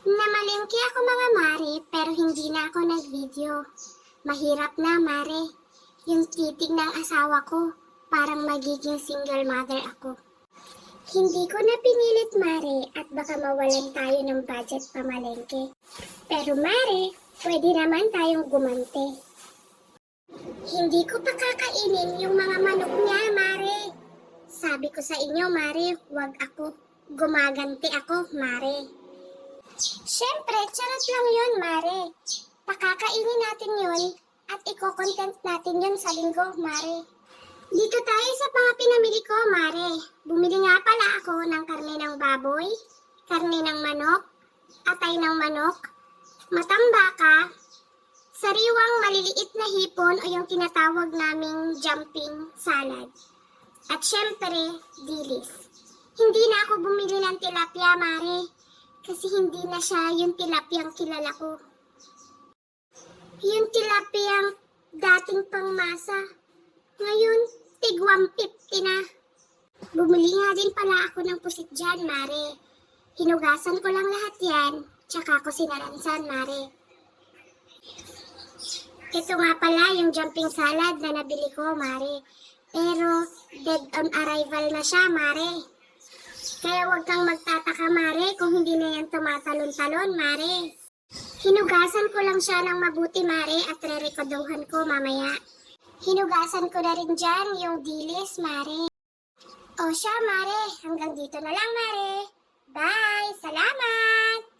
Namalengke ako mga mare, pero hindi na ako nag-video. Mahirap na mare, yung titig ng asawa ko, parang magiging single mother ako. Hindi ko na pinilit mare at baka mawalan tayo ng budget pamalengke. Pero mare, pwede naman tayong gumante. Hindi ko pa kakainin yung mga manok niya mare. Sabi ko sa inyo mare, wag ako. Gumaganti ako mare. Siyempre, charot lang yun, Mare. Pakakainin natin yun at i-content natin yun sa linggo, Mare. Dito tayo sa mga pinamili ko, Mare. Bumili nga pala ako ng karne ng baboy, karne ng manok, atay ng manok, matambaka, sariwang maliliit na hipon o yung tinatawag naming jumping salad. At syempre, dilis. Hindi na ako bumili ng tilapia, Mare. Kasi hindi na siya yung tilapiyang kilala ko. Yung tilapiyang dating pangmasa. Ngayon, tig 150 na. Bumili nga din pala ako ng pusit dyan, Mare. Hinugasan ko lang lahat yan, tsaka ko sinaransan, Mare. Ito nga pala yung jumping salad na nabili ko, Mare. Pero dead on arrival na siya, Mare. Kaya huwag kang magtataka, Mare, kung hindi na yan tumatalon-talon, Mare. Hinugasan ko lang siya ng mabuti, Mare, at re-rekoduhan ko mamaya. Hinugasan ko na rin dyan yung dilis, Mare. O siya, Mare, hanggang dito na lang, Mare. Bye! Salamat!